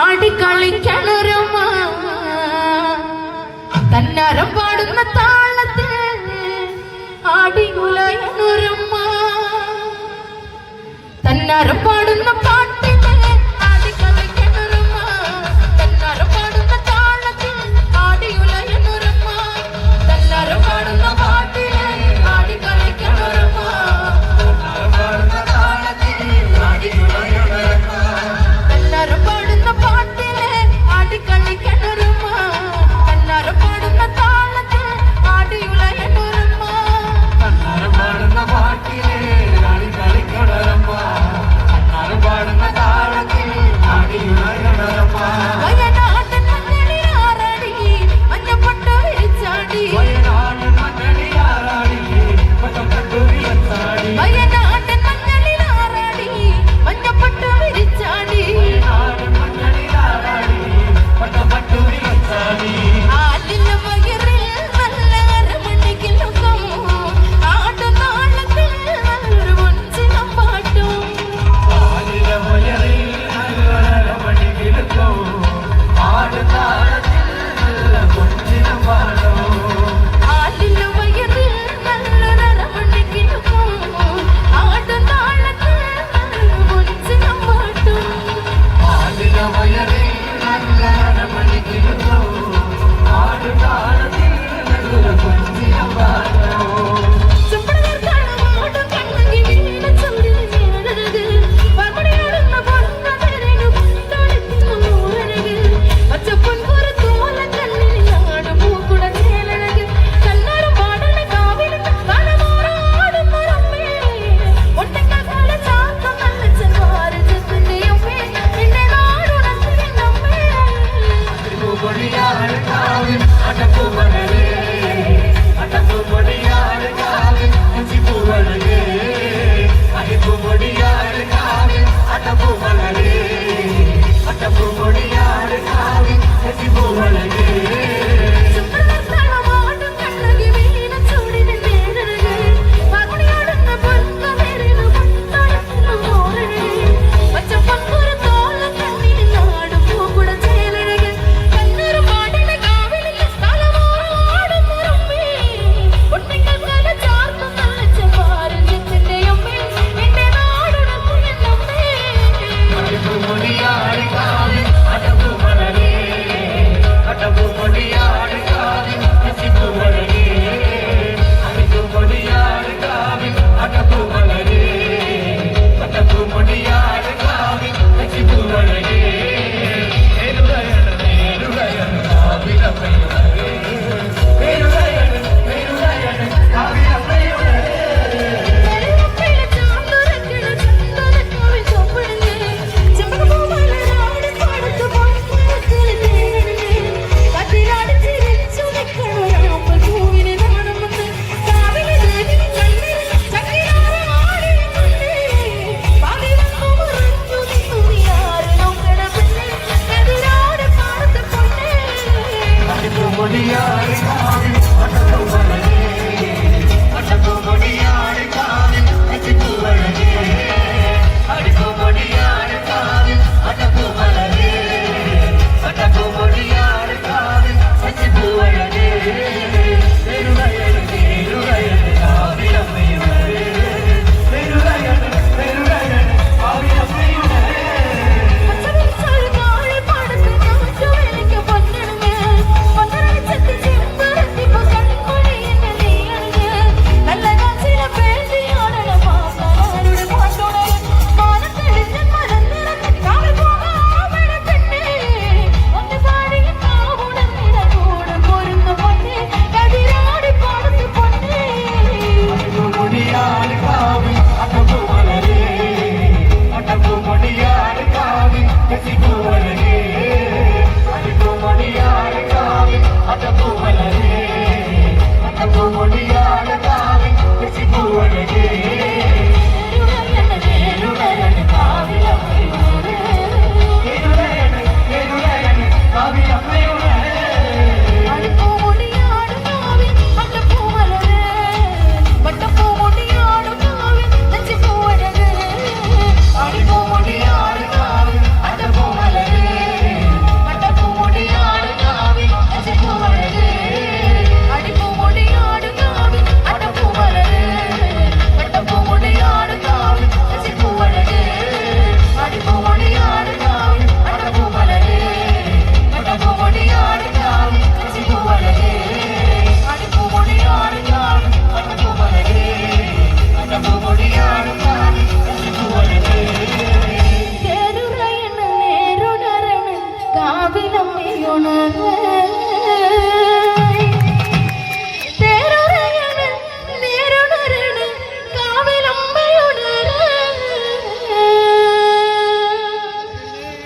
ആടിക്കളിക്കണൊരുമ തന്നരം പാടുന്ന താളത്തിൽ ആടിയുലയണൊരുമ തന്നരം പാടുന്ന പാട്ടിൽ ആടിക്കളിക്കണൊരുമ തന്നരം പാടുന്ന താളത്തിൽ ആടിയുലയണൊരുമ തന്നരം പാടുന്ന പാട്ടിൽ ആടിക്കളിക്കണൊരുമ പാടുന്ന താളത്തിൽ ആടിയുലയണൊരുമ തന്നരം പാടുന്ന പാട്ടിൽ ആടിക്കളിക്കണൊരുമ തന്നരം പാടുന്ന താളത്തിൽ ആടിയുലയണൊരുമ തന്നരം പാടുന്ന പാട്ടിൽ ആടിക്കളിക്കണൊരുമ തന്നരം പാടുന്ന താളത്തിൽ ആടിയുലയണൊരുമ വയനാടൻ മഞ്ഞളിൽ ആറാടി മഞ്ഞപ്പട്ട് വിരിച്ചാടി വയനാടൻ മഞ്ഞളിൽ ആറാടി മഞ്ഞപ്പട്ട് വിരിച്ചാടി വയനാടൻ മഞ്ഞളിൽ ആറാടി മഞ്ഞപ്പട്ട് വിരിച്ചാടി വയനാടൻ മഞ്ഞളിൽ ആറാടി മഞ്ഞപ്പട്ട് വിരിച്ചാടി ആലിന്റെ വയറിൽ നല്ല അരമണിക്കിലുക്കം ആട്ടുനാളത്തിൽ നല്ലൊരു പൊൻചിനം പാട്ടും ആലിന്റെ വയറിൽ നല്ല അരമണിക്കിലുക്കം ആട്ടുനാളത്തിൽ നല്ല പൊൻചിനം പാട്ടും ആലിന്റെ വയറിൽ നല്ലൊരു അരമണിക്കിലുക്കം ആട്ടുനാളത്തിൽ നല്ലൊരു പൊൻചിനം പാട്ടും ആലിന്റെ വയറിൽ നല്ല അരമണിക്കിലുക്കം ആട്ടുനാളത്തിൽ നല്ലൊരു പൊൻചിനം പാട്ടും ചുപ്പടകർക്കാണ് കണ്ണകി വീണ ചന്ദ്രൻ ചേരരുത് പർമണിയോടുന്ന പൊന്ന തെരഞ്ഞു തൊളിക്കുന്നു നൂറരക് പച്ചപ്പൊൻ പുറത്തോല കണ്ണിൽ നാടും പൂക്കുട ചേലഴക് കണ്ണാടും പാടണ കാവിൽ കാണമാറാടുന്നൊരമ്മേ ഒട്ടക്ക കാല ചാത്തം നല്ല ചെറുവാരത്തിന്റെ അമ്മേ എന്റെ നാടുണർത്തിനമ്മേ പൂപൊടിയാൾ കാവിൽ അടപ്പുമലരേ അടപ്പുപൊടിയാൾ കാവിൽ അഞ്ചിപ്പൂവളരേ അടിപ്പുപൊടിയാൾ കാവിൽ അടപ്പുമലരേ അടപ്പുപൊടിയാൾ കാവിൽ അഞ്ചിപ്പൂവളരേ